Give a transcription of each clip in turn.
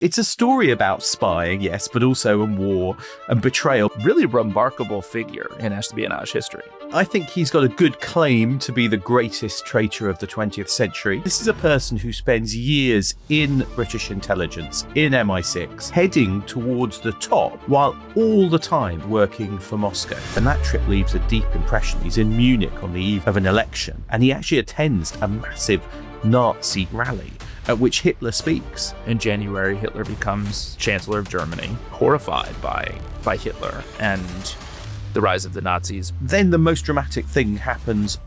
It's a story about spying, yes, but also in war and betrayal. Really remarkable figure in espionage history. I think he's got a good claim to be the greatest traitor of the 20th century. This is a person who spends years in British intelligence, in MI6, heading towards the top, while all the time working for Moscow. And that trip leaves a deep impression. He's in Munich on the eve of an election, and he actually attends a massive Nazi rally at which Hitler speaks. In January, Hitler becomes Chancellor of Germany, horrified by Hitler and the rise of the Nazis. Then the most dramatic thing happens.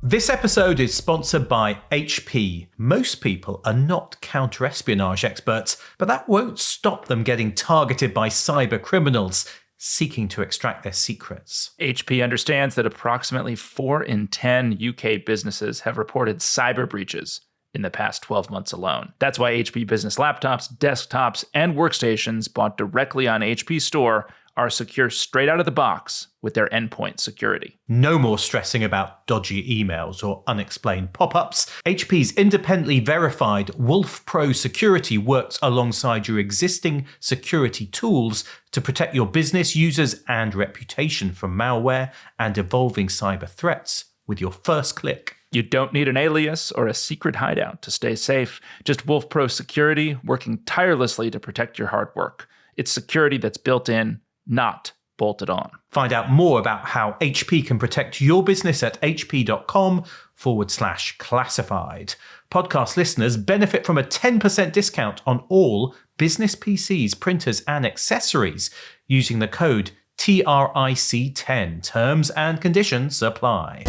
This episode is sponsored by HP. Most people are not counter-espionage experts, but that won't stop them getting targeted by cyber criminals seeking to extract their secrets. HP understands that approximately 4 in 10 UK businesses have reported cyber breaches in the past 12 months alone. That's why HP business laptops, desktops, and workstations bought directly on HP Store are secure straight out of the box with their endpoint security. No more stressing about dodgy emails or unexplained pop-ups. HP's independently verified Wolf Pro security works alongside your existing security tools to protect your business, users, and reputation from malware and evolving cyber threats with your first click. You don't need an alias or a secret hideout to stay safe. Just Wolf Pro security working tirelessly to protect your hard work. It's security that's built in, not bolted on. Find out more about how HP can protect your business at hp.com/classified. Podcast listeners benefit from a 10% discount on all business PCs, printers, and accessories using the code TRIC10. Terms and conditions apply.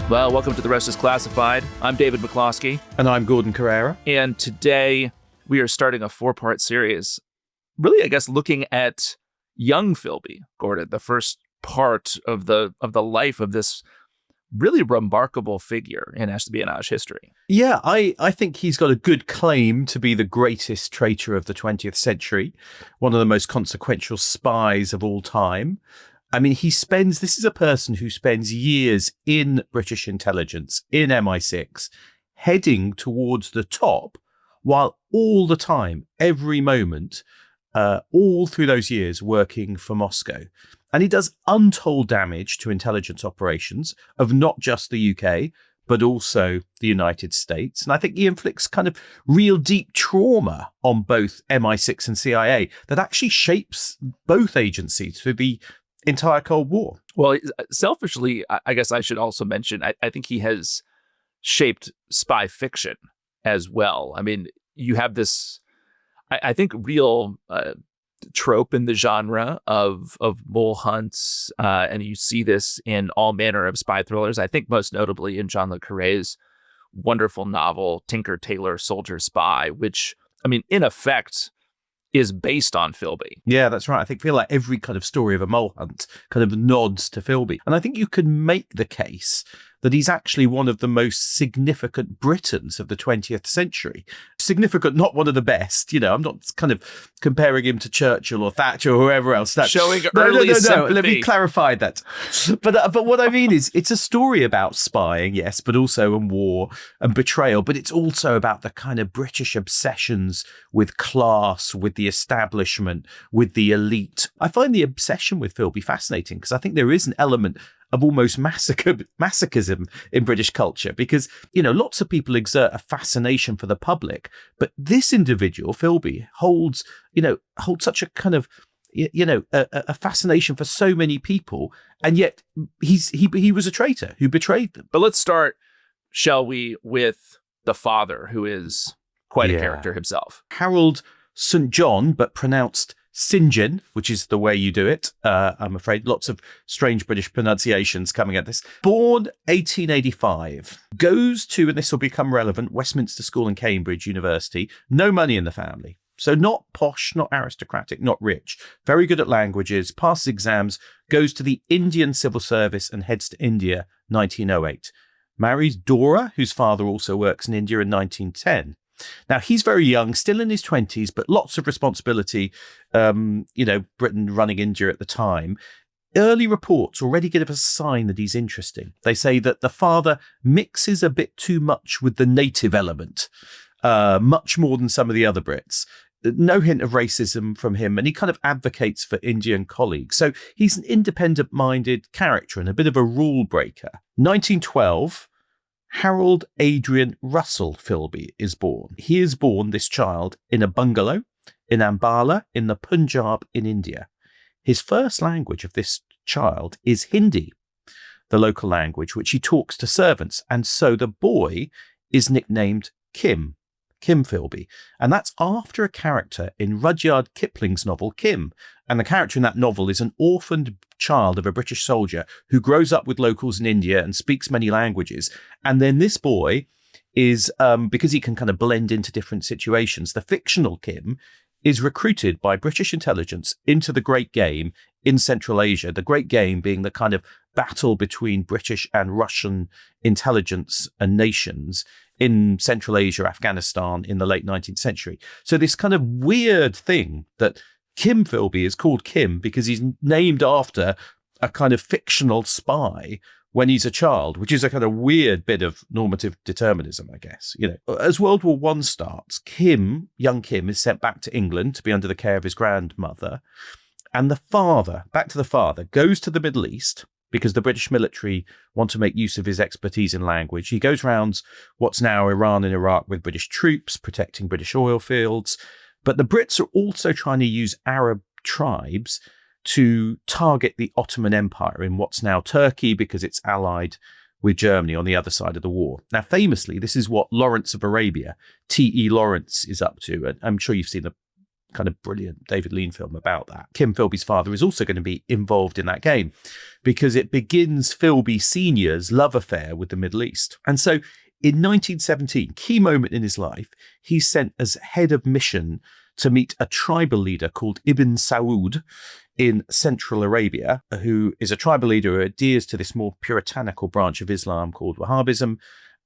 Well, welcome to The Rest is Classified. I'm David McCloskey. And I'm Gordon Carrera. And today we are starting a 4-part series, really, I guess, looking at young Philby, Gordon, the first part of the life of this really remarkable figure in espionage history. Yeah, I think he's got a good claim to be the greatest traitor of the 20th century, one of the most consequential spies of all time. I mean, this is a person who spends years in British intelligence, in MI6, heading towards the top, while all the time, every moment, all through those years working for Moscow. And he does untold damage to intelligence operations of not just the UK, but also the United States. And I think he inflicts kind of real deep trauma on both MI6 and CIA that actually shapes both agencies through the entire Cold War. Well, selfishly, I guess I should also mention, I think he has shaped spy fiction as well. I mean, you have this, I think, real trope in the genre of mole hunts, and you see this in all manner of spy thrillers. I think most notably in John le Carré's wonderful novel, Tinker, Tailor, Soldier, Spy, which, I mean, in effect, is based on Philby. Yeah, that's right. I feel like every kind of story of a mole hunt kind of nods to Philby. And I think you can make the case that he's actually one of the most significant Britons of the 20th century. Significant, not one of the best. You know, I'm not kind of comparing him to Churchill or Thatcher or whoever else. Showing early sympathy. Let me clarify that. But what I mean is, it's a story about spying, yes, but also in war and betrayal. But it's also about the kind of British obsessions with class, with the establishment, with the elite. I find the obsession with Philby fascinating because I think there is an element of almost masochism in British culture because, you know, lots of people exert a fascination for the public, but this individual, Philby, holds such a kind of, a fascination for so many people, and yet he was a traitor who betrayed them. But let's start, shall we, with the father, who is quite a character himself. Harold St. John, but pronounced St. John, which is the way you do it. I'm afraid lots of strange British pronunciations coming at this. Born 1885, goes to, and this will become relevant, Westminster School and Cambridge University. No money in the family. So not posh, not aristocratic, not rich. Very good at languages, passes exams, goes to the Indian Civil Service and heads to India 1908. Marries Dora, whose father also works in India, in 1910. Now, he's very young, still in his 20s, but lots of responsibility, Britain running India at the time. early reports already give us a sign that he's interesting. They say that the father mixes a bit too much with the native element, much more than some of the other Brits. No hint of racism from him, and he kind of advocates for Indian colleagues. So he's an independent-minded character and a bit of a rule breaker. 1912, Harold Adrian Russell Philby is born. He is born, this child, in a bungalow in Ambala in the Punjab in India. His first language of this child is Hindi, the local language, which he talks to servants. And so the boy is nicknamed Kim Philby. And that's after a character in Rudyard Kipling's novel, Kim. And the character in that novel is an orphaned child of a British soldier who grows up with locals in India and speaks many languages. And then this boy is, because he can kind of blend into different situations, the fictional Kim is recruited by British intelligence into the Great Game in Central Asia, the Great Game being the kind of battle between British and Russian intelligence and nations in Central Asia, Afghanistan in the late 19th century. So this kind of weird thing that Kim Philby is called Kim because he's named after a kind of fictional spy when he's a child, which is a kind of weird bit of normative determinism, I guess. As World War I starts, young Kim is sent back to England to be under the care of his grandmother. And the father, goes to the Middle East because the British military want to make use of his expertise in language. He goes around what's now Iran and Iraq with British troops, protecting British oil fields. But the Brits are also trying to use Arab tribes to target the Ottoman Empire in what's now Turkey because it's allied with Germany on the other side of the war. Now, famously, this is what Lawrence of Arabia, T.E. Lawrence, is up to. And I'm sure you've seen the kind of brilliant David Lean film about that. Kim Philby's father is also going to be involved in that game because it begins Philby Sr.'s love affair with the Middle East. And so in 1917, key moment in his life, he's sent as head of mission to meet a tribal leader called Ibn Saud in Central Arabia, who is a tribal leader who adheres to this more puritanical branch of Islam called Wahhabism.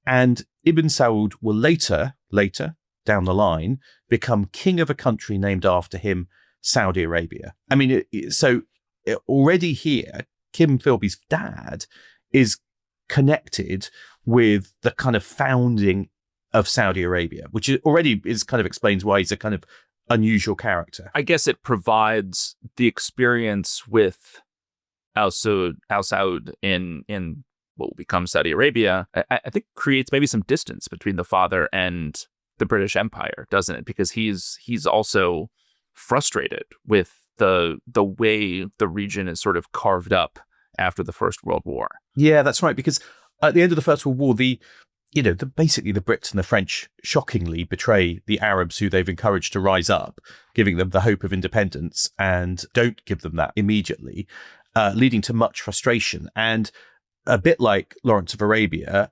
And Ibn Saud will later down the line, become king of a country named after him, Saudi Arabia. I mean, so already here, Kim Philby's dad is connected with the kind of founding of Saudi Arabia, which already kind of explains why he's a kind of unusual character. I guess it provides the experience with Al Saud in what will become Saudi Arabia. I think creates maybe some distance between the father and the British Empire, doesn't it? Because he's also frustrated with the way the region is sort of carved up after the First World War. Yeah, that's right. Because at the end of the First World War, basically the Brits and the French shockingly betray the Arabs who they've encouraged to rise up, giving them the hope of independence, and don't give them that immediately, leading to much frustration. And a bit like Lawrence of Arabia,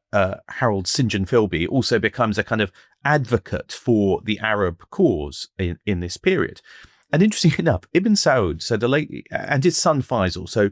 Harold St. John Philby also becomes a kind of advocate for the Arab cause in this period. And interestingly enough, Ibn Saud, and his son Faisal, so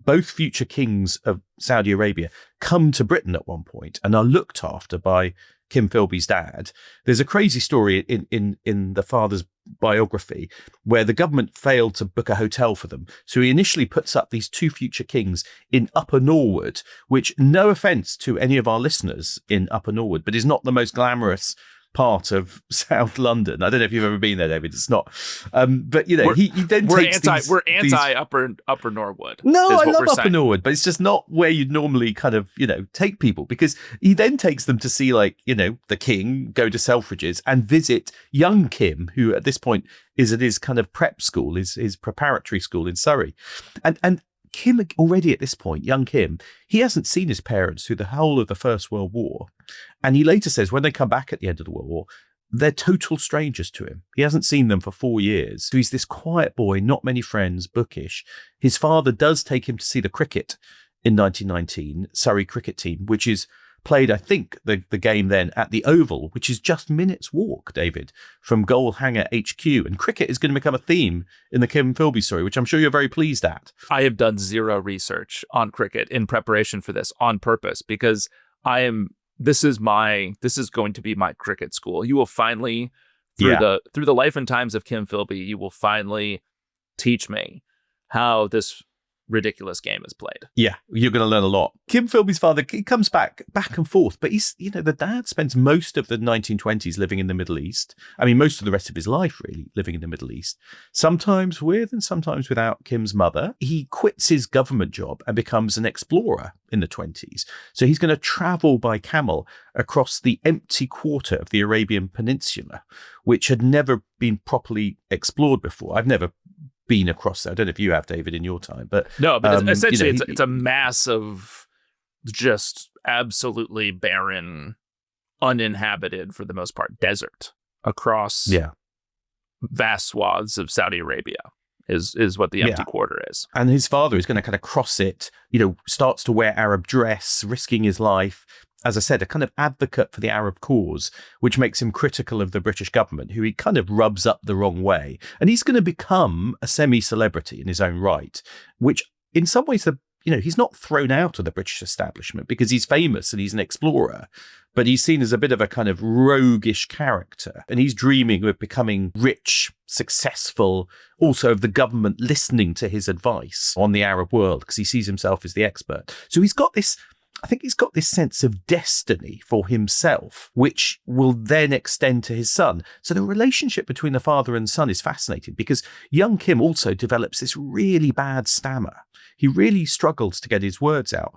both future kings of Saudi Arabia, come to Britain at one point and are looked after by Kim Philby's dad. There's a crazy story in the father's biography where the government failed to book a hotel for them. So he initially puts up these two future kings in Upper Norwood, which, no offence to any of our listeners in Upper Norwood, but is not the most glamorous part of South London. I don't know if you've ever been there, David. It's not. But he then takes we're anti Upper Norwood. No, I love Upper Norwood, but it's just not where you'd normally kind of take people, because he then takes them to see the king, go to Selfridges and visit young Kim, who at this point is at his kind of prep school, his preparatory school in Surrey, and Kim already at this point, young Kim, he hasn't seen his parents through the whole of the First World War. And he later says when they come back at the end of the war, they're total strangers to him. He hasn't seen them for 4 years. So he's this quiet boy, not many friends, bookish. His father does take him to see the cricket in 1919, Surrey cricket team, which is played, I think, the game then at the Oval, which is just minutes walk, David, from Goalhanger HQ. And cricket is going to become a theme in the Kim Philby story, which I'm sure you're very pleased at. I have done zero research on cricket in preparation for this on purpose, because this is going to be my cricket school. You will finally, through the life and times of Kim Philby, you will finally teach me how this ridiculous game is played. Yeah, you're going to learn a lot. Kim Philby's father, he comes back and forth, but he's, the dad spends most of the 1920s living in the Middle East. I mean, most of the rest of his life, really, living in the Middle East, sometimes with and sometimes without Kim's mother. He quits his government job and becomes an explorer in the 20s. So he's going to travel by camel across the empty quarter of the Arabian Peninsula, which had never been properly explored before. I've never been across there. I don't know if you have, David, in your time, but no. But essentially, it's a mass of just absolutely barren, uninhabited, for the most part, desert across vast swaths of Saudi Arabia. Is what the empty quarter is. And his father is going to kind of cross it. Starts to wear Arab dress, risking his life. As I said, a kind of advocate for the Arab cause, which makes him critical of the British government, who he kind of rubs up the wrong way. And he's going to become a semi-celebrity in his own right, which in some ways, he's not thrown out of the British establishment because he's famous and he's an explorer, but he's seen as a bit of a kind of roguish character. And he's dreaming of becoming rich, successful, also of the government listening to his advice on the Arab world because he sees himself as the expert. So he's got this sense of destiny for himself, which will then extend to his son. So the relationship between the father and son is fascinating because young Kim also develops this really bad stammer. He really struggles to get his words out.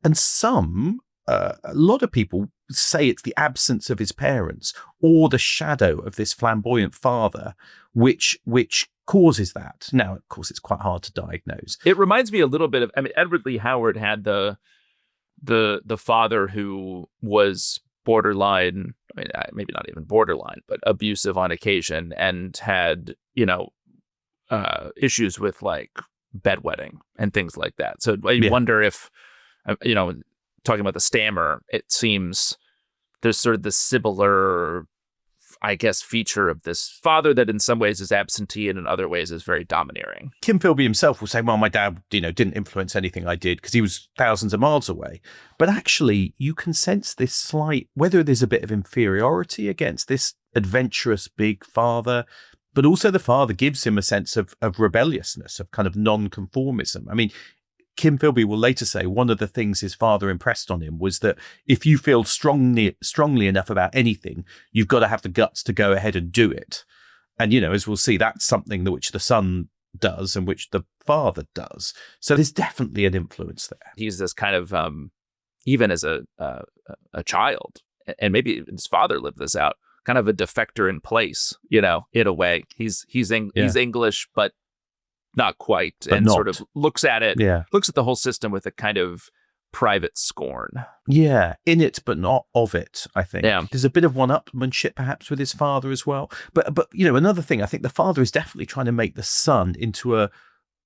And a lot of people say it's the absence of his parents or the shadow of this flamboyant father, which causes that. Now, of course, it's quite hard to diagnose. It reminds me a little bit of, Edward Lee Howard had the father who was borderline, maybe not even borderline, but abusive on occasion, and had, issues with like bedwetting and things like that. So I wonder if, talking about the stammer, it seems there's sort of the similar, I guess, feature of this father that in some ways is absentee and in other ways is very domineering. Kim Philby himself will say, well, my dad, didn't influence anything I did because he was thousands of miles away. But actually, you can sense this slight, whether there's a bit of inferiority against this adventurous big father, but also the father gives him a sense of rebelliousness, of kind of non-conformism. I mean, Kim Philby will later say one of the things his father impressed on him was that if you feel strongly enough about anything, you've got to have the guts to go ahead and do it. And, as we'll see, that's something that which the son does and which the father does. So there's definitely an influence there. He's this kind of, even as a child, and maybe his father lived this out, kind of a defector in place, in a way. He's English, but not quite, and sort of looks at the whole system with a kind of private scorn. Yeah, in it, but not of it, I think. Yeah. There's a bit of one-upmanship perhaps with his father as well. But another thing, I think the father is definitely trying to make the son into a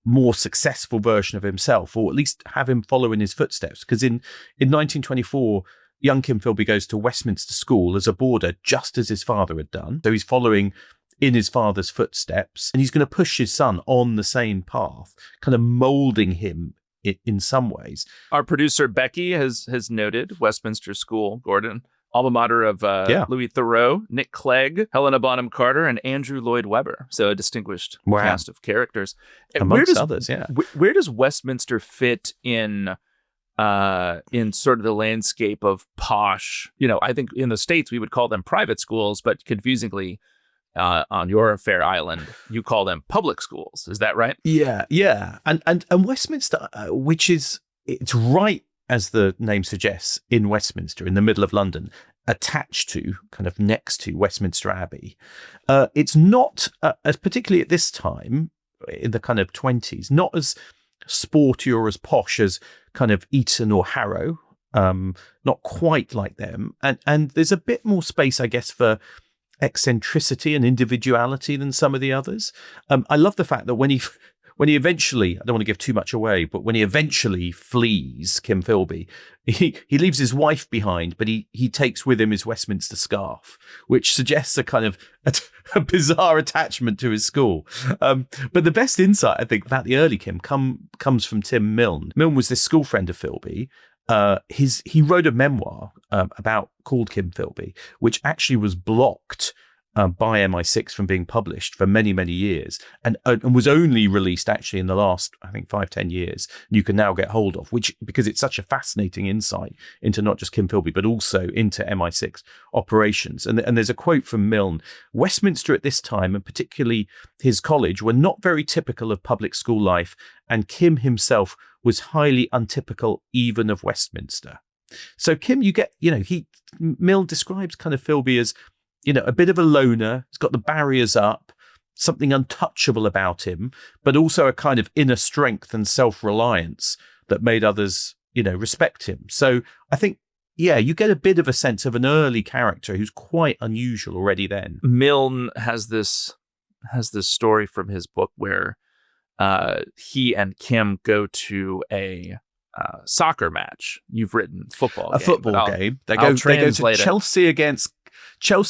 more successful version of himself, or at least have him follow in his footsteps. Because in 1924, young Kim Philby goes to Westminster School as a boarder, just as his father had done. So he's following in his father's footsteps, and he's going to push his son on the same path, kind of molding him in some ways. Our producer Becky has noted Westminster School, Gordon, alma mater of Louis Thoreau, Nick Clegg, Helena Bonham Carter, and Andrew Lloyd Webber. So a distinguished cast of characters. Amongst others, yeah. Where does Westminster fit in sort of the landscape of posh? I think in the States we would call them private schools, but confusingly, on your fair island, you call them public schools. Is that right? Yeah. And Westminster, it's right, as the name suggests, in Westminster, in the middle of London, attached to, kind of next to Westminster Abbey. It's not, as particularly at this time, in the kind of 20s, not as sporty or as posh as kind of Eton or Harrow, not quite like them. And there's a bit more space, I guess, for eccentricity and individuality than some of the others. I love the fact that when he eventually, I don't want to give too much away, but when he eventually flees Kim Philby, he leaves his wife behind, but he takes with him his Westminster scarf, which suggests a kind of a bizarre attachment to his school. But the best insight, I think, about the early Kim comes from Tim Milne. Milne was this school friend of Philby. He wrote a memoir called Kim Philby, which actually was blocked by MI6 from being published for many, many years, and was only released actually in the last, I think, 5-10 years. You can now get hold of, which, because it's such a fascinating insight into not just Kim Philby, but also into MI6 operations. And there's a quote from Milne: Westminster at this time, and particularly his college, were not very typical of public school life, and Kim himself was highly untypical even of Westminster. So Kim, you get, Milne describes kind of Philby as, a bit of a loner. He's got the barriers up, something untouchable about him, but also a kind of inner strength and self-reliance that made others, respect him. So I think, you get a bit of a sense of an early character who's quite unusual already then. Milne has this story from his book where he and Kim go to a soccer match. You've written football game. They go to Chelsea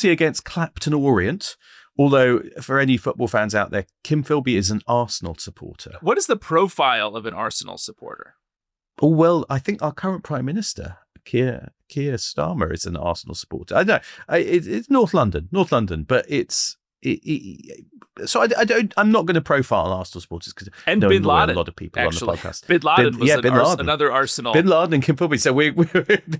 against Clapton Orient. Although, for any football fans out there, Kim Philby is an Arsenal supporter. What is the profile of an Arsenal supporter? Oh, well, I think our current Prime Minister, Keir Starmer, is an Arsenal supporter. I know it's North London, but it's. So I'm not going to profile Arsenal supporters because I know Bin Laden, a lot of people actually on the podcast. Bin Laden was another Arsenal. Bin Laden and Kim Philby. So we're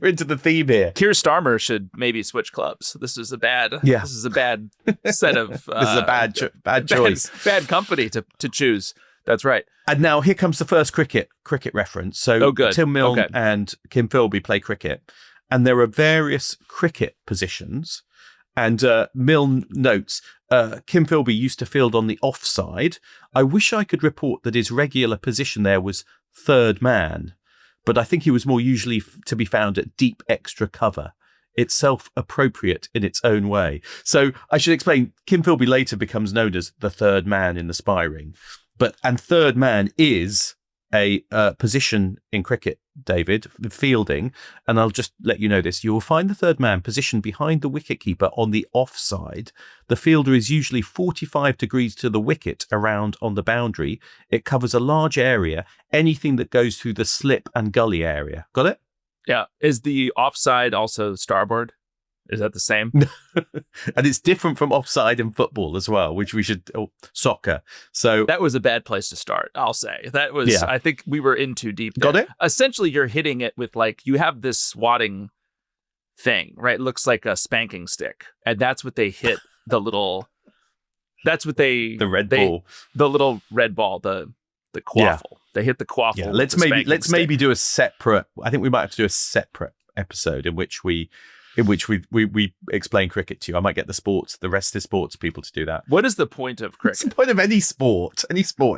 into the theme here. Keir Starmer should maybe switch clubs. This is a bad. Yeah. This is a bad set of. This is a bad choice. Bad company to choose. That's right. And now here comes the first cricket reference. So Tim Milne and Kim Philby play cricket, and there are various cricket positions. And Milne notes, Kim Philby used to field on the offside. I wish I could report that his regular position there was third man, but I think he was more usually to be found at deep extra cover, itself appropriate in its own way. So I should explain, Kim Philby later becomes known as the third man in the spy ring. And third man is a position in cricket, David, fielding, and I'll just let you know this. You will find the third man positioned behind the wicketkeeper on the offside. The fielder is usually 45 degrees to the wicket around on the boundary. It covers a large area, anything that goes through the slip and gully area. Got it? Yeah. Is the offside also starboard? Is that the same? And it's different from offside in football as well, which we should soccer. So that was a bad place to start. I'll say that was. I think we were in too deep there. Got it? Essentially, you're hitting it with you have this swatting thing, right? It looks like a spanking stick, and that's what they hit the little. That's what the little red ball, the quaffle. Yeah. They hit the quaffle. Yeah. Let's maybe do a separate. I think we might have to do a separate episode in which we explain cricket to you. I might get the rest of the sports people to do that. What is the point of cricket? What's the point of any sport?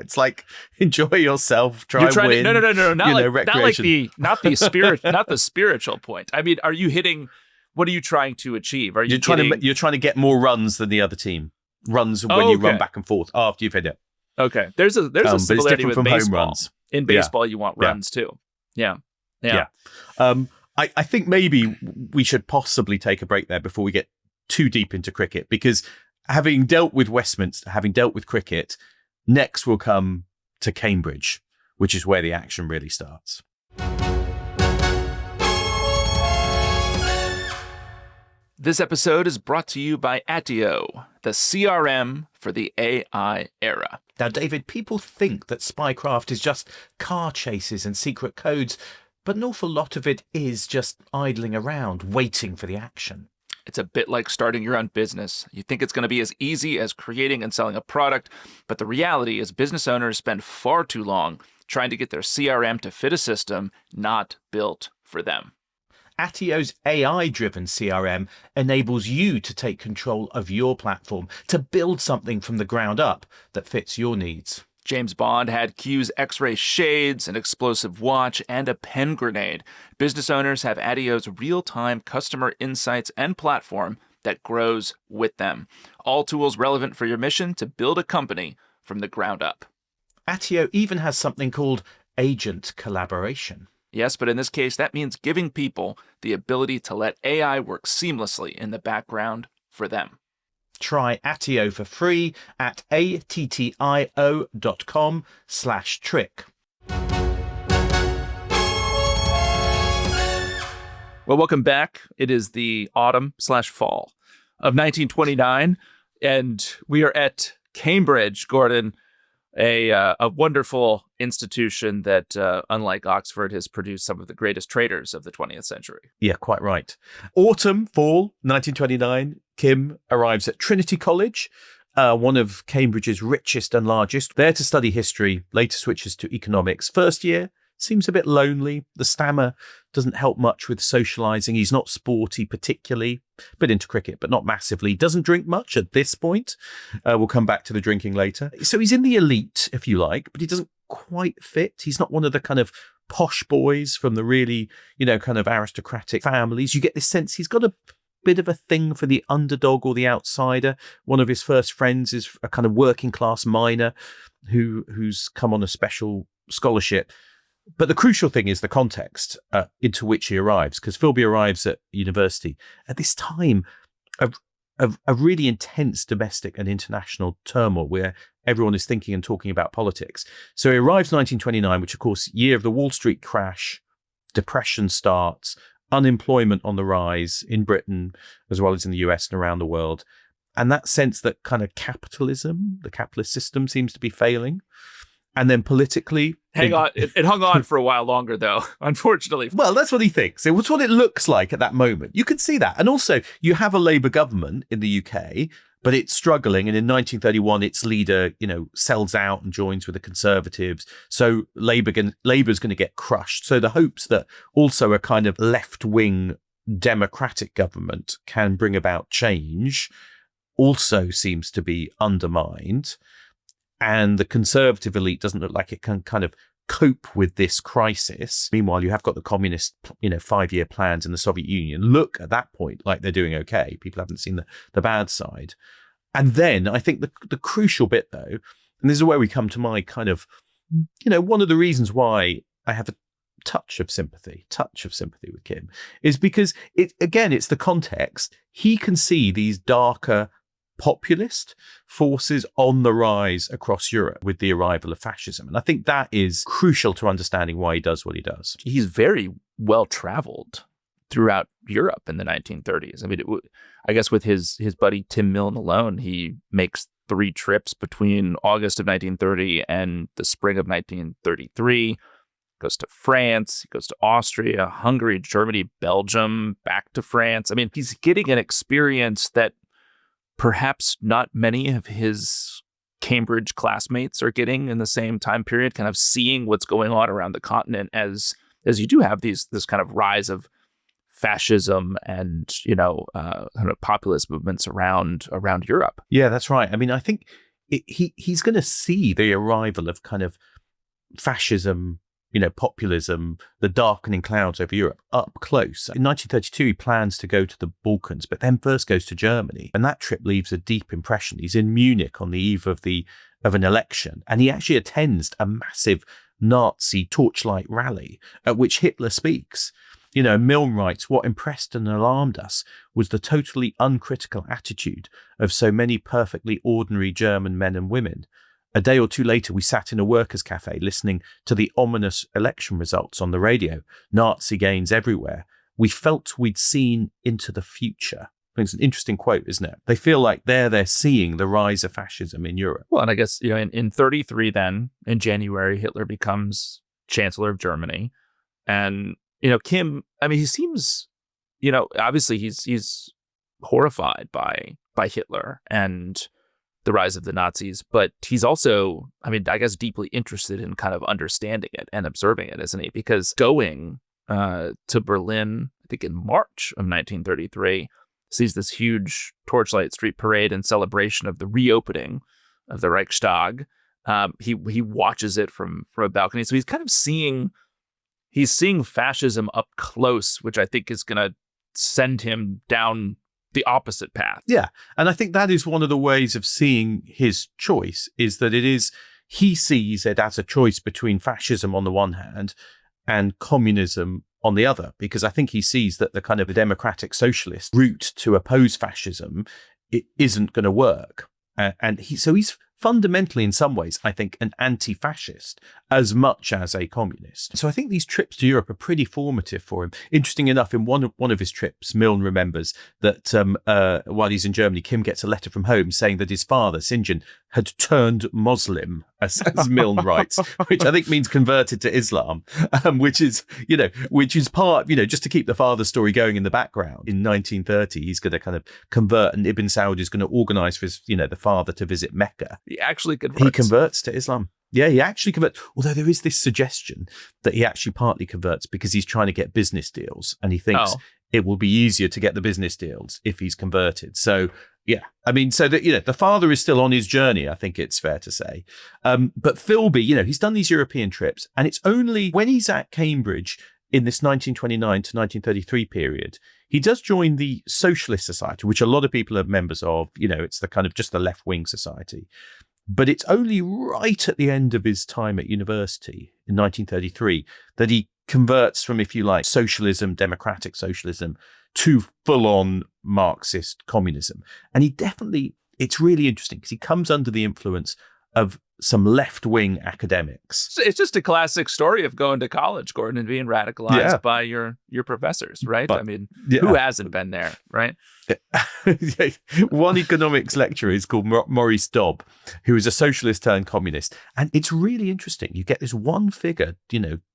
It's like, enjoy yourself, try and win. No. Recreation. Not the spiritual point. I mean, are you hitting? What are you trying to achieve? You're trying to get more runs than the other team. Runs when you run back and forth after you've hit it. Okay. There's a similarity with baseball. Home runs. In baseball, you want runs too. Yeah. I think maybe we should possibly take a break there before we get too deep into cricket, because having dealt with Westminster, having dealt with cricket, next we'll come to Cambridge, which is where the action really starts. This episode is brought to you by Atio, the CRM for the AI era. Now, David, people think that spycraft is just car chases and secret codes, but an awful lot of it is just idling around, waiting for the action. It's a bit like starting your own business. You think it's going to be as easy as creating and selling a product, but the reality is business owners spend far too long trying to get their CRM to fit a system not built for them. Atio's AI-driven CRM enables you to take control of your platform, to build something from the ground up that fits your needs. James Bond had Q's X-ray shades, an explosive watch, and a pen grenade. Business owners have Atio's real-time customer insights and platform that grows with them. All tools relevant for your mission to build a company from the ground up. Atio even has something called agent collaboration. Yes, but in this case, that means giving people the ability to let AI work seamlessly in the background for them. Try Atio for free at attio.com/trick. Well, welcome back. It is the autumn/fall of 1929 And we are at Cambridge, Gordon, a wonderful institution that, unlike Oxford, has produced some of the greatest traitors of the 20th century. Yeah, quite right. Autumn, fall, 1929, Kim arrives at Trinity College, one of Cambridge's richest and largest, there to study history, later switches to economics. First year, seems a bit lonely. The stammer doesn't help much with socialising. He's not sporty particularly, a bit into cricket, but not massively. Doesn't drink much at this point. We'll come back to the drinking later. So he's in the elite, if you like, but he doesn't quite fit. He's not one of the kind of posh boys from the really, kind of aristocratic families. You get this sense he's got a bit of a thing for the underdog or the outsider. One of his first friends is a kind of working class miner who's come on a special scholarship. But the crucial thing is the context into which he arrives, because Philby arrives at university at this time of really intense domestic and international turmoil where everyone is thinking and talking about politics. So he arrives in 1929, which, of course, year of the Wall Street crash, depression starts, unemployment on the rise in Britain, as well as in the US and around the world. And that sense that kind of capitalism, the capitalist system seems to be failing. And then politically... Hang on. It hung on for a while longer, though, unfortunately. Well, that's what he thinks. It was what it looks like at that moment. You can see that. And also, you have a Labour government in the UK, but it's struggling. And in 1931, its leader, sells out and joins with the Conservatives. So Labour's going to get crushed. So the hopes that also a kind of left-wing democratic government can bring about change also seems to be undermined. And the Conservative elite doesn't look like it can kind of cope with this crisis. Meanwhile, you have got the communist, 5-year plans in the Soviet Union. Look at that point like they're doing okay. People haven't seen the bad side. And then I think the crucial bit, though, and this is where we come to my kind of, one of the reasons why I have a touch of sympathy with Kim is because it's the context. He can see these darker populist forces on the rise across Europe with the arrival of fascism. And I think that is crucial to understanding why he does what he does. He's very well traveled throughout Europe in the 1930s. I mean, I guess with his buddy Tim Milne alone, he makes 3 trips between August of 1930 and the spring of 1933. Goes to France, he goes to Austria, Hungary, Germany, Belgium, back to France. I mean, he's getting an experience that perhaps not many of his Cambridge classmates are getting in the same time period, kind of seeing what's going on around the continent as you do have this kind of rise of fascism and, kind of populist movements around Europe. Yeah, that's right. I mean, I think he's going to see the arrival of kind of fascism, populism, the darkening clouds over Europe up close. In 1932, he plans to go to the Balkans, but then first goes to Germany. And that trip leaves a deep impression. He's in Munich on the eve of an election, and he actually attends a massive Nazi torchlight rally at which Hitler speaks. Milne writes, "What impressed and alarmed us was the totally uncritical attitude of so many perfectly ordinary German men and women. A day or two later, we sat in a workers' cafe listening to the ominous election results on the radio. Nazi gains everywhere. We felt we'd seen into the future." I think it's an interesting quote, isn't it? They feel like they're seeing the rise of fascism in Europe. Well, and I guess, in 33 then, in January, Hitler becomes Chancellor of Germany. And, Kim, I mean, he seems, obviously he's horrified by Hitler and the rise of the Nazis, but he's also, I guess, deeply interested in kind of understanding it and observing it, isn't he? Because going to Berlin, I think in March of 1933, sees this huge torchlight street parade in celebration of the reopening of the Reichstag. He watches it from a balcony, so he's kind of seeing fascism up close, which I think is going to send him down the opposite path. Yeah. And I think that is one of the ways of seeing his choice, is that he sees it as a choice between fascism on the one hand and communism on the other, because I think he sees that the kind of the democratic socialist route to oppose fascism, it isn't going to work. And he's fundamentally, in some ways, I think, an anti-fascist as much as a communist. So I think these trips to Europe are pretty formative for him. Interesting enough, in one of his trips, Milne remembers that while he's in Germany, Kim gets a letter from home saying that his father, St. John, had turned Muslim, as Milne writes, which I think means converted to Islam, which is part, just to keep the father story going in the background. In 1930, he's going to kind of convert, and Ibn Saud is going to organize for his, the father to visit Mecca. He actually converts. He converts to Islam. Yeah, he actually converts. Although there is this suggestion that he actually partly converts because he's trying to get business deals, and he thinks it will be easier to get the business deals if he's converted. So, yeah, I mean, so that, the father is still on his journey, I think it's fair to say. But Philby, he's done these European trips, and it's only when he's at Cambridge in this 1929 to 1933 period, he does join the Socialist Society, which a lot of people are members of. It's the kind of just the left-wing society. But it's only right at the end of his time at university in 1933 that he converts from, if you like, socialism, democratic socialism, to full-on Marxist communism. And it's really interesting because he comes under the influence of some left-wing academics. It's just a classic story of going to college, Gordon, and being radicalized by your professors, right? But, I mean, who hasn't been there, right? One economics lecturer is called Maurice Dobb, who is a socialist turned communist. And it's really interesting. You get this one figure,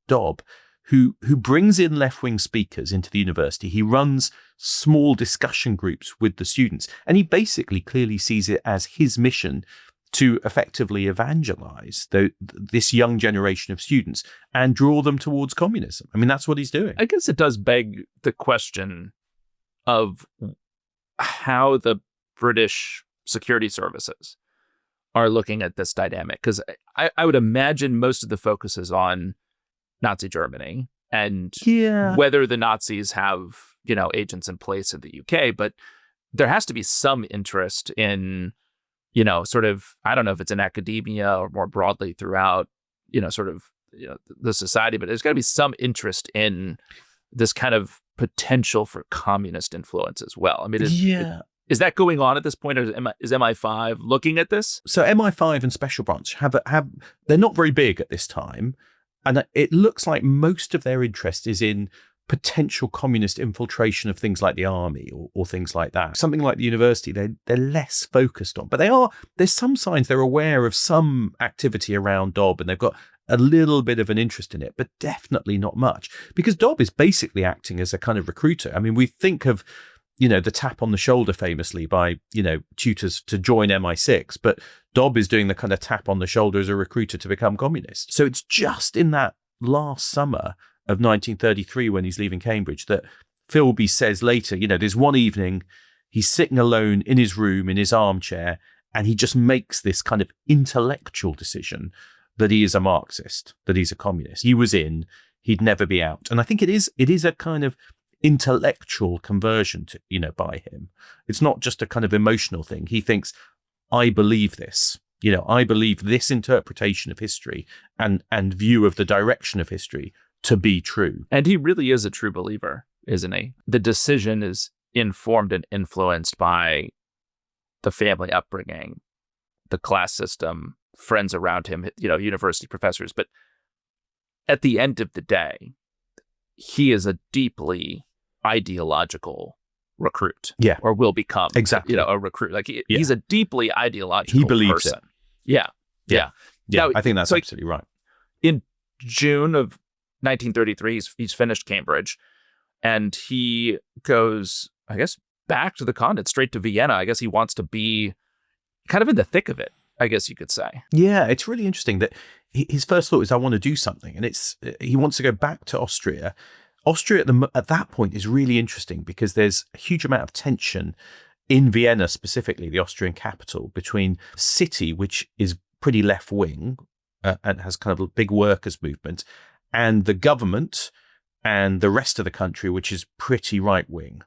Dobb, who brings in left-wing speakers into the university. He runs small discussion groups with the students. And he basically clearly sees it as his mission to effectively evangelize this young generation of students and draw them towards communism. I mean, that's what he's doing. I guess it does beg the question of how the British security services are looking at this dynamic. Because I would imagine most of the focus is on Nazi Germany and whether the Nazis have, agents in place in the UK. But there has to be some interest in sort of, I don't know if it's in academia or more broadly throughout, the society, but there's got to be some interest in this kind of potential for communist influence as well. I mean, is that going on at this point, or is MI5 looking at this? So MI5 and Special Branch they're not very big at this time, and it looks like most of their interest is in potential communist infiltration of things like the army or things like that. Something like the university, they're less focused on. But there's some signs they're aware of some activity around Dobb, and they've got a little bit of an interest in it, but definitely not much. Because Dobb is basically acting as a kind of recruiter. I mean, we think of, the tap on the shoulder famously by, tutors to join MI6, but Dobb is doing the kind of tap on the shoulder as a recruiter to become communist. So it's just in that last summer of 1933 when he's leaving Cambridge that Philby says later, there's one evening he's sitting alone in his room in his armchair, and he just makes this kind of intellectual decision that he is a Marxist, that he's a communist. He was in, he'd never be out. And I think it is a kind of intellectual conversion to, by him. It's not just a kind of emotional thing. He thinks, I believe this. I believe this interpretation of history and view of the direction of history to be true. And he really is a true believer, isn't he? The decision is informed and influenced by the family upbringing, the class system, friends around him, university professors. But at the end of the day, he is a deeply ideological recruit. Yeah. Or will become exactly a recruit. Like he's a deeply ideological he believes person. It. Yeah. Now, I think that's absolutely right. In June of 1933, he's finished Cambridge, and he goes, I guess, back to the continent, straight to Vienna. I guess he wants to be kind of in the thick of it, I guess you could say. Yeah, it's really interesting that his first thought is, I want to do something. And he wants to go back to Austria. Austria at that point is really interesting because there's a huge amount of tension in Vienna, specifically the Austrian capital, between the city, which is pretty left-wing and has kind of a big workers' movement, and the government and the rest of the country, which is pretty right-wing.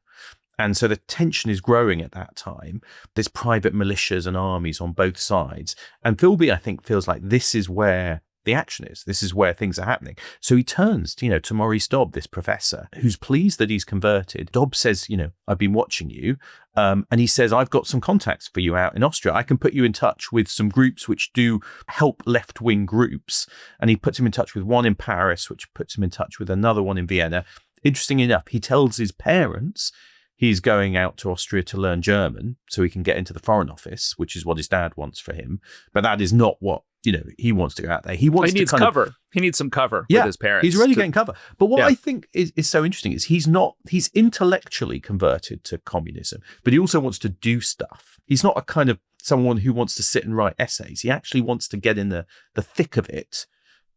And so the tension is growing at that time. There's private militias and armies on both sides. And Philby, I think, feels like this is where the action is. This is where things are happening. So he turns, to Maurice Dobb, this professor, who's pleased that he's converted. Dobb says, I've been watching you. And he says, I've got some contacts for you out in Austria. I can put you in touch with some groups which do help left-wing groups. And he puts him in touch with one in Paris, which puts him in touch with another one in Vienna. Interesting enough, he tells his parents he's going out to Austria to learn German so he can get into the Foreign Office, which is what his dad wants for him. But that is not what he wants to go out there. He needs cover. He needs some cover with his parents. He's really getting cover. But what I think is so interesting is he's intellectually converted to communism, but he also wants to do stuff. He's not a kind of someone who wants to sit and write essays. He actually wants to get in the thick of it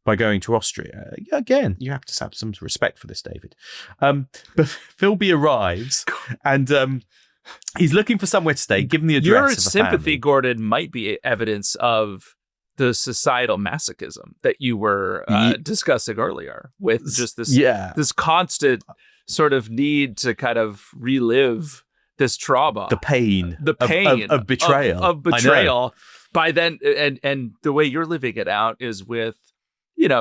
by going to Austria. Again, you have to have some respect for this, David. But Philby arrives and he's looking for somewhere to stay, given the address Your of a sympathy, family. Gordon, might be evidence of the societal masochism that you were discussing earlier, with just this constant sort of need to kind of relive this trauma, the pain of betrayal, of betrayal. By then, and the way you're living it out is with,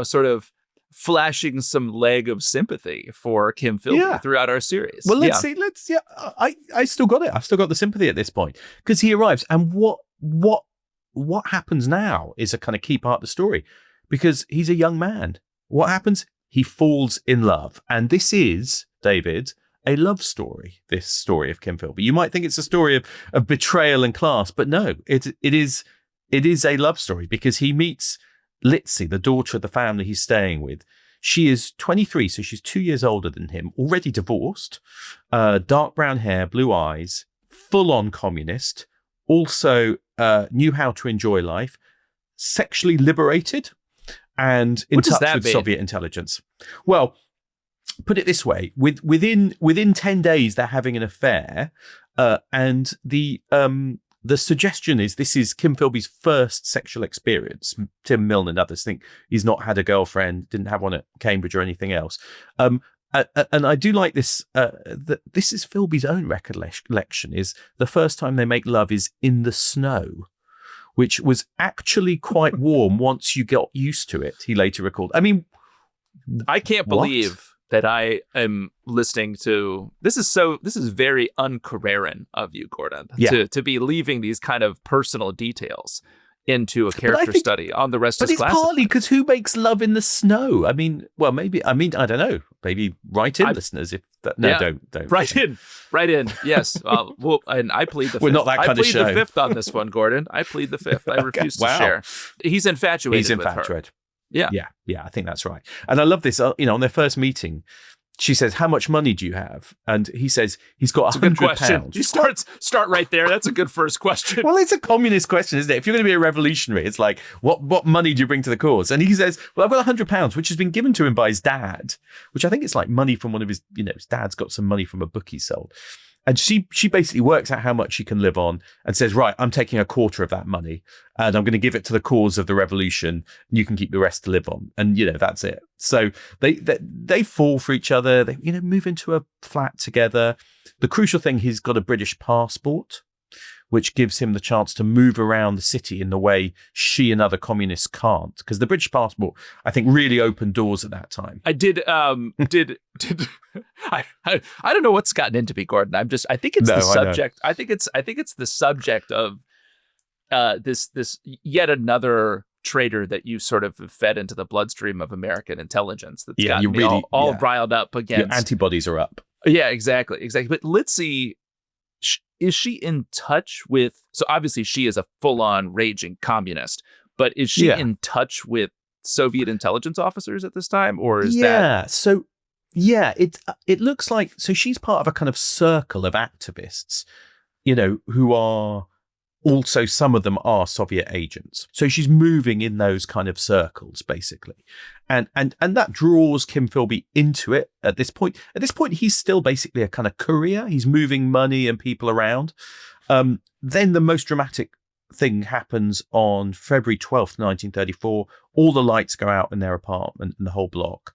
sort of flashing some leg of sympathy for Kim Philby throughout our series. Well, let's see. I still got it. I've still got the sympathy at this point because he arrives, and what happens now is a kind of key part of the story, because he's a young man. What happens? He falls in love. And this is, David, a love story, this story of Kim Philby. You might think it's a story of betrayal and class, but no, it is a love story, because he meets Litzy, the daughter of the family he's staying with. She is 23, so she's 2 years older than him, already divorced, dark brown hair, blue eyes, full-on communist, also knew how to enjoy life, sexually liberated, and in touch with Soviet intelligence. Well, put it this way: within 10 days, they're having an affair, and the suggestion is this is Kim Philby's first sexual experience. Tim Milne and others think he's not had a girlfriend, didn't have one at Cambridge or anything else. And I do like this. That this is Philby's own recollection. Is the first time they make love is in the snow, which was actually quite warm once you got used to it. He later recalled. I mean, I can't believe that I am listening to this. Is very un-Carreran of you, Gordon, to be leaving these kind of personal details into a character study on the rest of class. But it's partly because who makes love in the snow? I mean, I don't know. Maybe write in, listeners. If that, don't write in. Yes. Well, and I plead the fifth. We're not that kind of show. I plead the fifth on this one, Gordon. I plead the fifth. I refuse to share. He's infatuated with her. Yeah. I think that's right. And I love this. On their first meeting, she says, "How much money do you have?" And he says he's got £100. You start right there. That's a good first question. Well, it's a communist question, isn't it? If you're going to be a revolutionary, it's like, what money do you bring to the cause? And he says, "Well, I've got £100, which has been given to him by his dad," which I think it's like money from one of his, his dad's got some money from a book he sold. And she basically works out how much she can live on and says, right, I'm taking a quarter of that money and I'm going to give it to the cause of the revolution. And you can keep the rest to live on. And, that's it. So they fall for each other. They, move into a flat together. The crucial thing, he's got a British passport, which gives him the chance to move around the city in the way she and other communists can't. Because the British passport, I think, really opened doors at that time. I don't know what's gotten into me, Gordon. I think it's the subject. I think it's the subject of this yet another traitor that you sort of fed into the bloodstream of American intelligence. That's gotten me all riled up against. Your antibodies are up. Yeah, exactly. But Litzy, is she in touch with, so obviously she is a full-on raging communist, but is she in touch with Soviet intelligence officers at this time, or is that? So it looks like, so she's part of a kind of circle of activists, who are also, some of them are Soviet agents. So she's moving in those kind of circles, basically. And that draws Kim Philby into it at this point. At this point, he's still basically a kind of courier. He's moving money and people around. Then the most dramatic thing happens on February 12th, 1934. All the lights go out in their apartment and the whole block.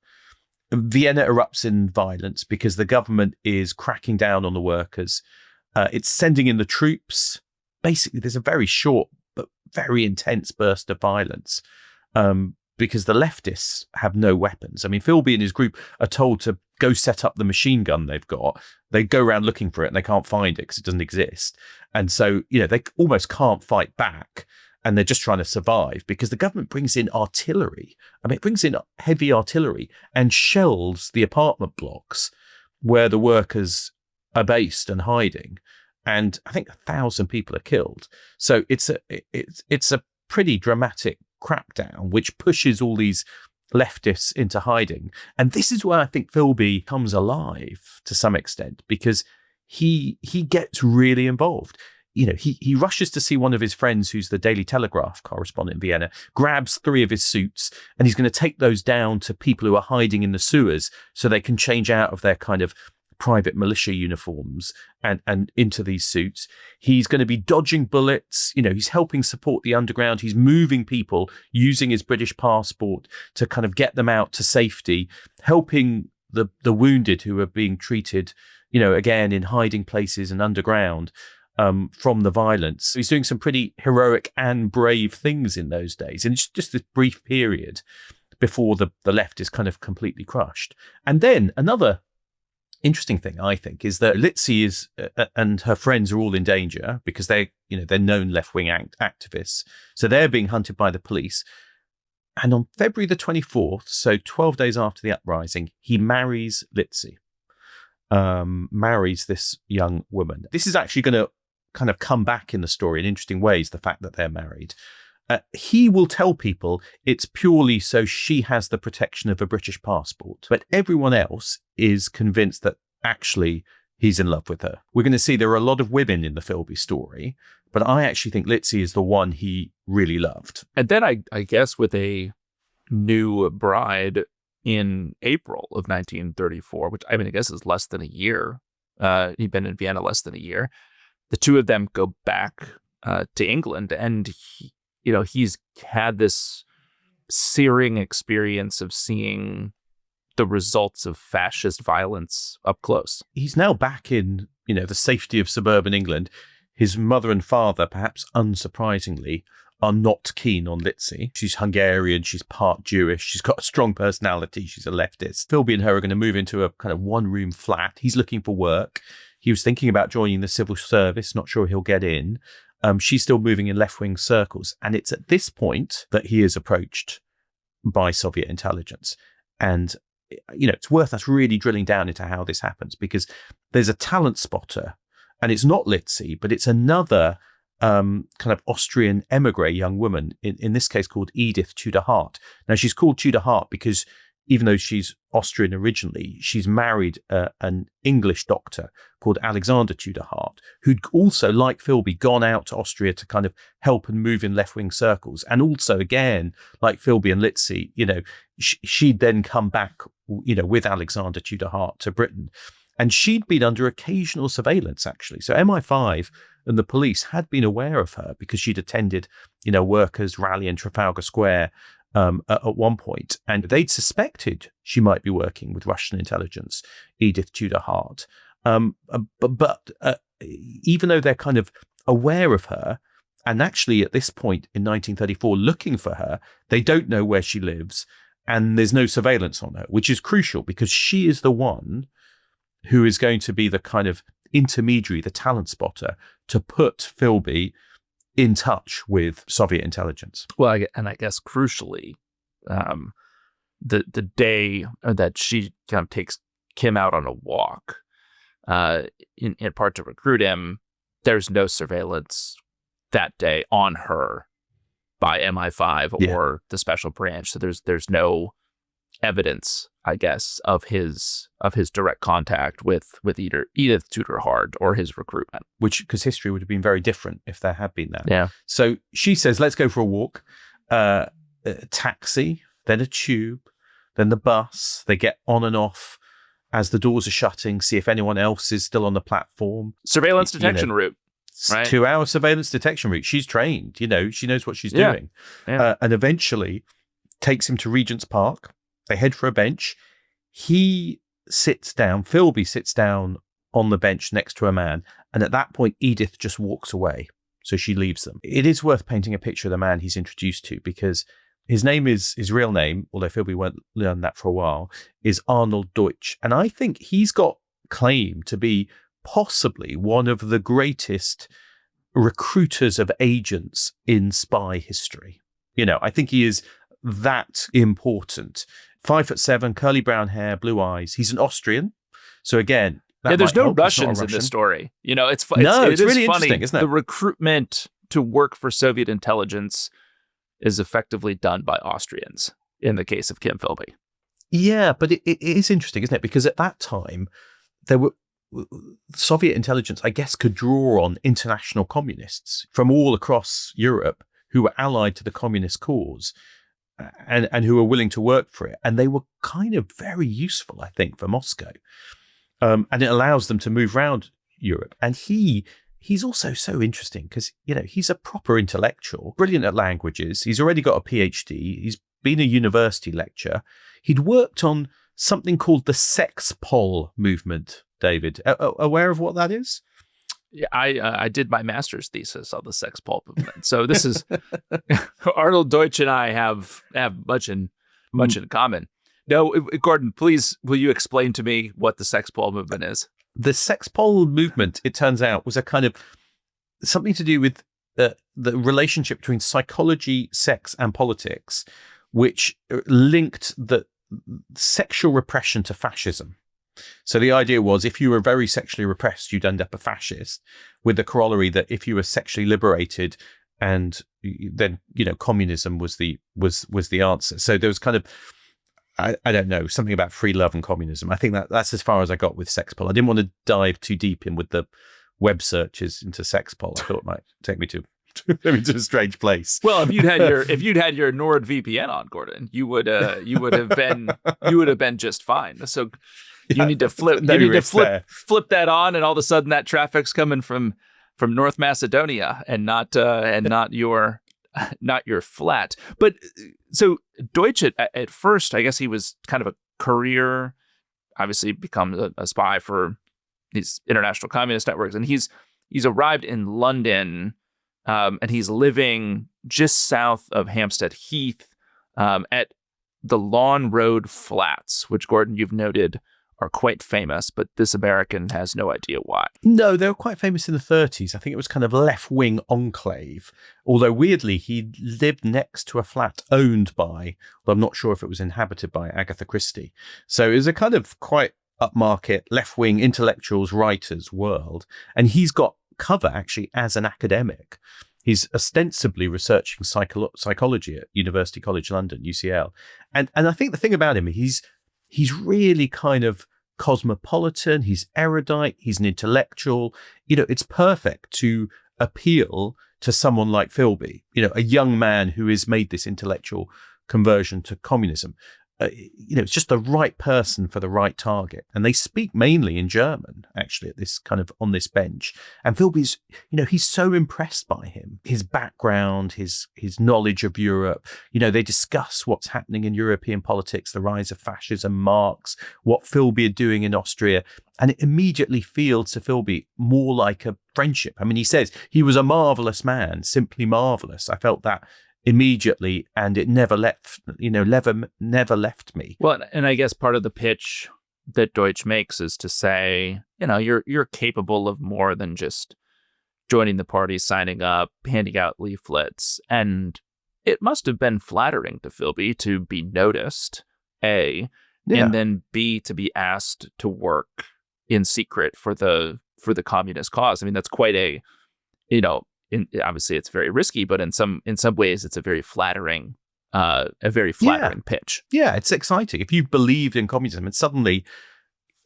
Vienna erupts in violence because the government is cracking down on the workers. It's sending in the troops. Basically, there's a very short but very intense burst of violence because the leftists have no weapons. I mean, Philby and his group are told to go set up the machine gun they've got. They go around looking for it and they can't find it because it doesn't exist. And so, they almost can't fight back. And they're just trying to survive because the government brings in artillery. I mean, it brings in heavy artillery and shells the apartment blocks where the workers are based and hiding. And I think 1,000 people are killed. So it's a pretty dramatic crackdown, which pushes all these leftists into hiding. And this is where I think Philby comes alive to some extent, because he gets really involved. He rushes to see one of his friends who's the Daily Telegraph correspondent in Vienna, grabs 3 of his suits, and he's going to take those down to people who are hiding in the sewers so they can change out of their kind of private militia uniforms and into these suits. He's going to be dodging bullets. He's helping support the underground. He's moving people using his British passport to kind of get them out to safety, helping the wounded who are being treated, again, in hiding places and underground. From the violence. He's doing some pretty heroic and brave things in those days. And it's just this brief period before the left is kind of completely crushed. And then another interesting thing, I think, is that Litzy and her friends are all in danger because they're known left-wing activists. So they're being hunted by the police. And on February the 24th, so 12 days after the uprising, he marries Litzy, marries this young woman. This is actually going to kind of come back in the story in interesting ways, the fact that they're married. He will tell people it's purely so she has the protection of a British passport, but everyone else is convinced that actually he's in love with her. We're going to see there are a lot of women in the Philby story, but I actually think Litzy is the one he really loved. And then I guess with a new bride in April of 1934, which I guess is less than a year. He'd been in Vienna less than a year. The two of them go back to England, and he's had this searing experience of seeing the results of fascist violence up close. He's now back in, the safety of suburban England. His mother and father, perhaps unsurprisingly, are not keen on Litzy. She's Hungarian, she's part Jewish, she's got a strong personality, she's a leftist. Philby and her are going to move into a kind of one-room flat. He's looking for work. He was thinking about joining the civil service, not sure he'll get in. She's still moving in left-wing circles. And it's at this point that he is approached by Soviet intelligence. And, it's worth us really drilling down into how this happens, because there's a talent spotter, and it's not Litzy, but it's another kind of Austrian emigre young woman, in this case called Edith Tudor Hart. Now, she's called Tudor Hart because even though she's Austrian originally, she's married an English doctor called Alexander Tudor Hart, who'd also, like Philby, gone out to Austria to kind of help and move in left-wing circles. And also, again, like Philby and Litzy, she'd then come back, with Alexander Tudor Hart to Britain. And she'd been under occasional surveillance, actually. So MI5 and the police had been aware of her because she'd attended, workers' rally in Trafalgar Square at one point, and they'd suspected she might be working with Russian intelligence, Edith Tudor Hart. But even though they're kind of aware of her, and actually at this point in 1934 looking for her, they don't know where she lives, and there's no surveillance on her, which is crucial because she is the one who is going to be the kind of intermediary, the talent spotter, to put Philby in touch with Soviet intelligence. Well, I guess crucially, the day that she kind of takes Kim out on a walk, in part to recruit him, there's no surveillance that day on her by MI5 or the special branch. So there's no evidence, I guess, of his direct contact with either Edith Tudor Hart or his recruitment. Which, because history would have been very different if there had been that. Yeah. So she says, let's go for a walk. A taxi, then a tube, then the bus. They get on and off as the doors are shutting, see if anyone else is still on the platform. Surveillance detection route. Right? 2-hour surveillance detection route. She's trained, she knows what she's doing. Yeah. And eventually takes him to Regent's Park. They head for a bench. He sits down, Philby sits down on the bench next to a man. And at that point, Edith just walks away. So she leaves them. It is worth painting a picture of the man he's introduced to, because his name is, his real name, although Philby won't learn that for a while, is Arnold Deutsch. And I think he's got claim to be possibly one of the greatest recruiters of agents in spy history. I think he is that important. 5'7", curly brown hair, blue eyes. He's an Austrian. So again, there's no Russians in this story. It's really funny, interesting, isn't it? The recruitment to work for Soviet intelligence is effectively done by Austrians in the case of Kim Philby. Yeah, but it is interesting, isn't it? Because at that time, there were Soviet intelligence, I guess, could draw on international communists from all across Europe who were allied to the communist cause and who were willing to work for it. And they were kind of very useful, I think, for Moscow. And it allows them to move around Europe. And he's also so interesting because, he's a proper intellectual, brilliant at languages. He's already got a PhD. He's been a university lecturer. He'd worked on something called the sex poll movement, David. Aware of what that is? Yeah, I did my master's thesis on the sex poll movement. So this is Arnold Deutsch and I have much in common. No, Gordon, please, will you explain to me what the sex poll movement is? The sex poll movement, it turns out, was a kind of something to do with the relationship between psychology, sex, and politics, which linked the sexual repression to fascism. So the idea was if you were very sexually repressed, you'd end up a fascist, with the corollary that if you were sexually liberated, and then communism was the answer. So there was kind of, I don't know, something about free love and communism. I think that's as far as I got with sex poll. I didn't want to dive too deep in with the web searches into sex poll. I thought it might take me to a strange place. Well, if you'd had your NordVPN on, Gordon, you would have been just fine. So you need to flip that on, and all of a sudden that traffic's coming from North Macedonia and not your flat. But so Deutsch at first, I guess he was kind of a career, obviously becomes a spy for these international communist networks, and he's arrived in London, and he's living just south of Hampstead Heath, at the Lawn Road Flats, which, Gordon, you've noted are quite famous, but this American has no idea why. No, they were quite famous in the 30s. I think it was kind of left-wing enclave. Although weirdly, he lived next to a flat owned by, well, I'm not sure if it was inhabited by Agatha Christie. So it was a kind of quite upmarket, left-wing intellectuals, writers world. And he's got cover actually as an academic. He's ostensibly researching psychology at University College London, UCL. And I think the thing about him, he's really kind of cosmopolitan, he's erudite, he's an intellectual. It's perfect to appeal to someone like Philby, a young man who has made this intellectual conversion to communism. It's just the right person for the right target. And they speak mainly in German, actually, at this kind of on this bench. And Philby's, he's so impressed by him, his background, his knowledge of Europe. They discuss what's happening in European politics, the rise of fascism, Marx, what Philby are doing in Austria. And it immediately feels to Philby more like a friendship. I mean, he says he was a marvelous man, simply marvelous. I felt that immediately, and it never left me. Well, and I guess part of the pitch that Deutsch makes is to say, you're capable of more than just joining the party, signing up, handing out leaflets. And it must have been flattering to Philby to be noticed, A, and then B, to be asked to work in secret for the communist cause. I mean, that's quite a, obviously it's very risky, but in some ways it's a very flattering pitch. Yeah, it's exciting. If you believed in communism and suddenly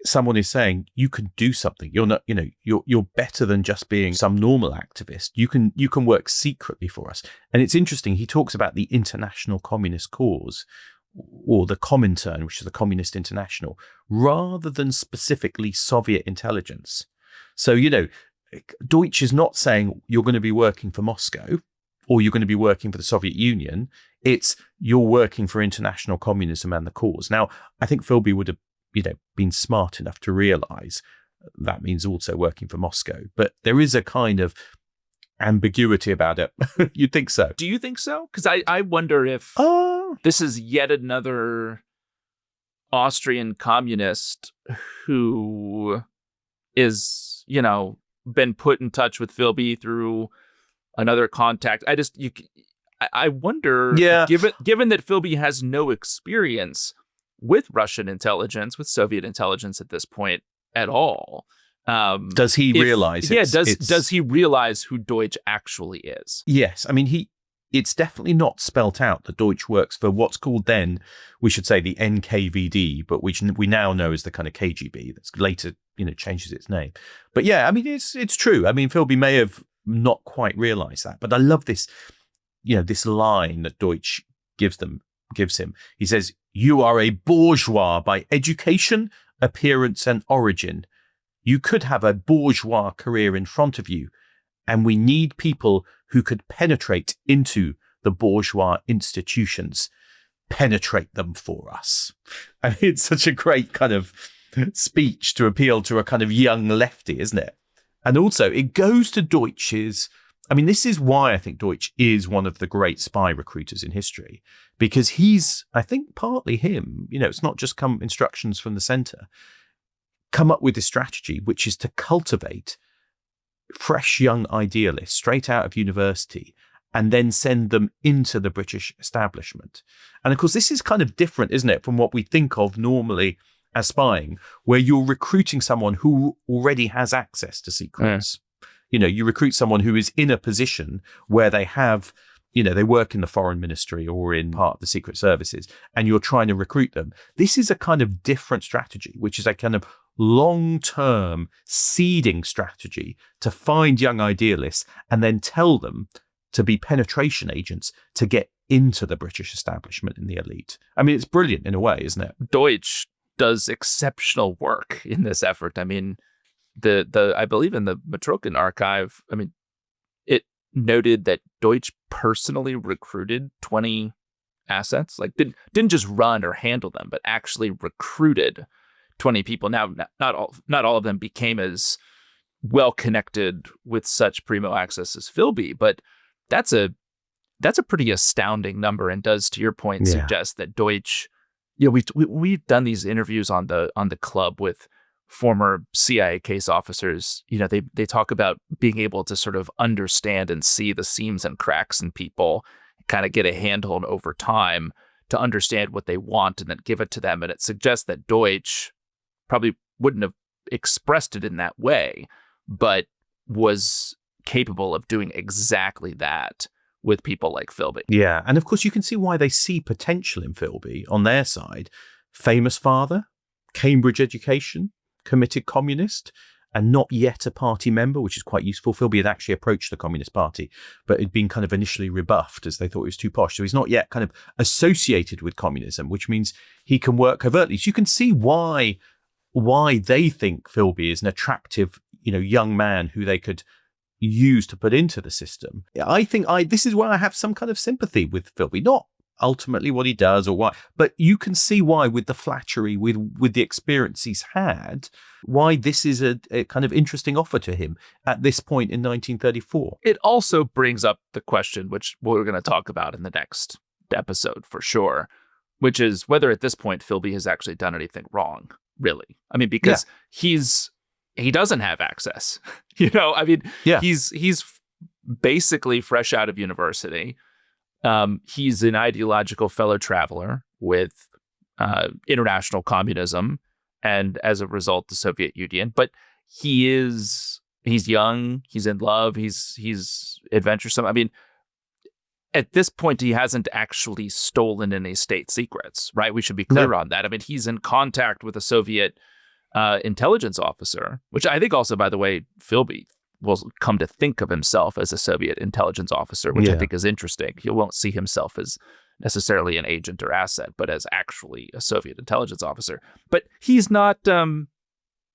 someone is saying you can do something, you're not, you're better than just being some normal activist. You can work secretly for us. And it's interesting. He talks about the international communist cause, or the Comintern, which is the Communist International, rather than specifically Soviet intelligence. So, Deutsch is not saying you're going to be working for Moscow or you're going to be working for the Soviet Union. It's you're working for international communism and the cause. Now, I think Philby would have, been smart enough to realize that means also working for Moscow. But there is a kind of ambiguity about it. You'd think so. Do you think so? Because I wonder if this is yet another Austrian communist who is, been put in touch with Philby through another contact. I wonder, given that Philby has no experience with Russian intelligence, with Soviet intelligence at this point at all. Does he realize? Does he realize who Deutsch actually is? Yes. I mean, it's definitely not spelt out that Deutsch works for what's called then, we should say, the NKVD, but which we now know as the kind of KGB. That's later, changes its name. But yeah, I mean, it's true. I mean, Philby may have not quite realized that, but I love this, this line that Deutsch gives him. He says, "You are a bourgeois by education, appearance, and origin. You could have a bourgeois career in front of you, and we need people who could penetrate into the bourgeois institutions. Penetrate them for us." I mean, it's such a great kind of speech to appeal to a kind of young lefty, isn't it? And also, it goes to Deutsch's. I mean, this is why I think Deutsch is one of the great spy recruiters in history, because he's, I think, partly him. It's not just come instructions from the center. Come up with this strategy, which is to cultivate fresh young idealists straight out of university and then send them into the British establishment. And of course, this is kind of different, isn't it, from what we think of normally as spying, where you're recruiting someone who already has access to secrets. You recruit someone who is in a position where they have, they work in the foreign ministry or in part of the secret services, and you're trying to recruit them. This is a kind of different strategy, which is a kind of long-term seeding strategy to find young idealists and then tell them to be penetration agents to get into the British establishment in the elite. I mean, it's brilliant in a way, isn't it? Deutsch does exceptional work in this effort. I mean, I believe in the Metrokin archive, I mean, it noted that Deutsch personally recruited 20 assets, like didn't just run or handle them, but actually recruited 20 people. Now, not all of them became as well connected with such primo access as Philby, but that's a pretty astounding number, and does, to your point, suggest that Deutsch. We've done these interviews on the club with former CIA case officers. They talk about being able to sort of understand and see the seams and cracks in people, kind of get a handhold over time to understand what they want and then give it to them. And it suggests that Deutsch probably wouldn't have expressed it in that way, but was capable of doing exactly that with people like Philby. Yeah, and of course you can see why they see potential in Philby on their side. Famous father, Cambridge education, committed communist, and not yet a party member, which is quite useful. Philby had actually approached the Communist Party, but had been kind of initially rebuffed as they thought he was too posh. So he's not yet kind of associated with communism, which means he can work covertly. So you can see why they think Philby is an attractive, young man who they could use to put into the system. I think this is where I have some kind of sympathy with Philby, not ultimately what he does or why, but you can see why, with the flattery, with the experience he's had, why this is a kind of interesting offer to him at this point in 1934. It also brings up the question, which we're going to talk about in the next episode for sure, which is whether at this point Philby has actually done anything wrong, really. I mean, because he doesn't have access. He's basically fresh out of university. He's an ideological fellow traveler with international communism and, as a result, the Soviet Union. But he's young, he's in love, he's adventuresome. I mean, at this point, he hasn't actually stolen any state secrets, right? We should be clear on that. I mean, he's in contact with a Soviet intelligence officer, which I think also, by the way, Philby will come to think of himself as a Soviet intelligence officer, which I think is interesting. He won't see himself as necessarily an agent or asset, but as actually a Soviet intelligence officer. But he's not,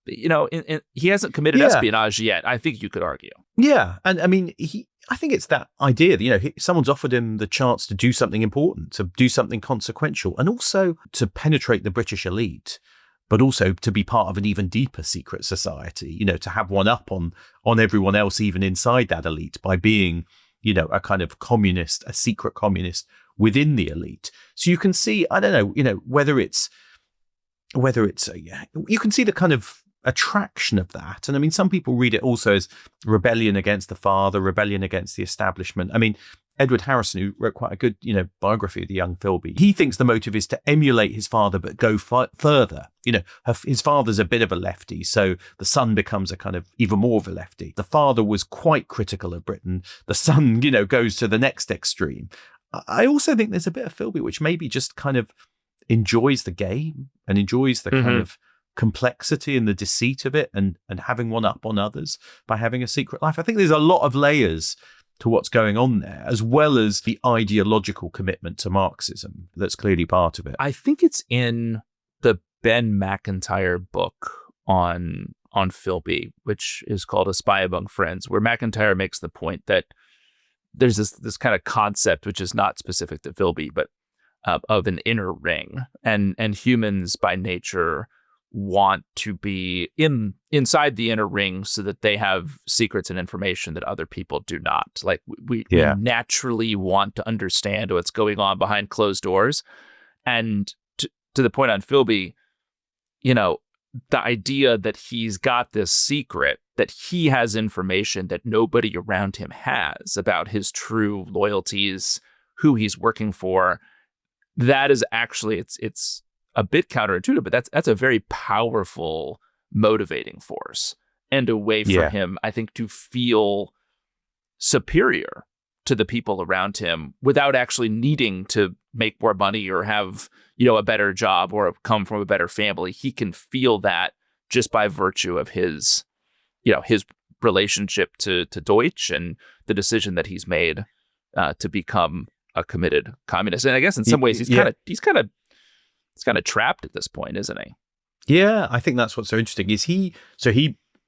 he hasn't committed espionage yet, I think you could argue. Yeah. And I mean, I think it's that idea that, someone's offered him the chance to do something important, to do something consequential, and also to penetrate the British elite. but also to be part of an even deeper secret society, to have one up on everyone else, even inside that elite, by being, a kind of communist, a secret communist within the elite. So you can see, I don't know, whether it's you can see the kind of attraction of that. And I mean, some people read it also as rebellion against the father, rebellion against the establishment. I mean, Edward Harrison, who wrote quite a good, biography of the young Philby, he thinks the motive is to emulate his father, but go further. His father's a bit of a lefty, so the son becomes a kind of even more of a lefty. The father was quite critical of Britain. The son, goes to the next extreme. I also think there's a bit of Philby which maybe just kind of enjoys the game and enjoys the kind of complexity and the deceit of it, and having one up on others by having a secret life. I think there's a lot of layers to what's going on there, as well as the ideological commitment to Marxism that's clearly part of it. I think it's in the Ben McIntyre book on Philby, which is called A Spy Among Friends, where McIntyre makes the point that there's this kind of concept, which is not specific to Philby, but of an inner ring, and humans by nature want to be inside the inner ring so that they have secrets and information that other people do not. Like we naturally want to understand what's going on behind closed doors. And to the point on Philby, the idea that he's got this secret, that he has information that nobody around him has about his true loyalties, who he's working for, that is actually, it's a bit counterintuitive, but that's a very powerful motivating force, and a way for him, I think, to feel superior to the people around him without actually needing to make more money or have, a better job or come from a better family. He can feel that just by virtue of his, his relationship to Deutsch and the decision that he's made to become a committed communist. And I guess in some ways he's kind of trapped at this point, isn't he? Yeah, I think that's what's so interesting. He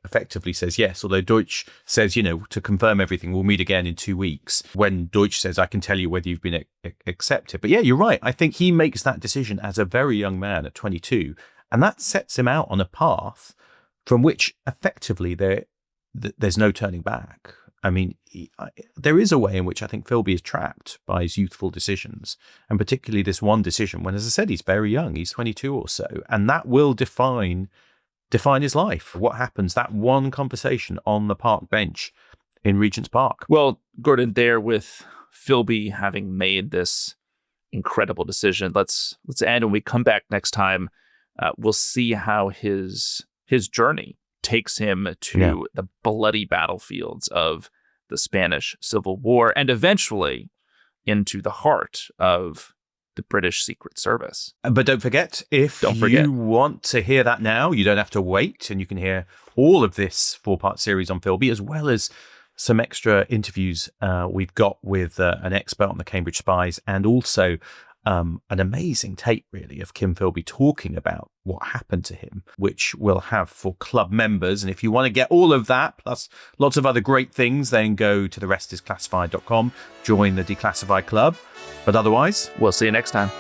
effectively says yes, although Deutsch says, to confirm everything, we'll meet again in 2 weeks. When Deutsch says, I can tell you whether you've been accepted. But yeah, you're right. I think he makes that decision as a very young man at 22, and that sets him out on a path from which effectively there's no turning back. I mean, there is a way in which I think Philby is trapped by his youthful decisions, and particularly this one decision when, as I said, he's very young, he's 22 or so, and that will define his life. What happens, that one conversation on the park bench in Regent's Park. Well, Gordon, there with Philby having made this incredible decision, let's end. When we come back next time, we'll see how his journey takes him to the bloody battlefields of the Spanish Civil War, and eventually into the heart of the British Secret Service. But don't forget, if you want to hear that now, you don't have to wait, and you can hear all of this 4-part series on Philby, as well as some extra interviews we've got with an expert on the Cambridge Spies, and also an amazing tape, really, of Kim Philby talking about what happened to him, which we'll have for club members. And if you want to get all of that, plus lots of other great things, then go to therestisclassified.com, join the Declassified Club. But otherwise, we'll see you next time.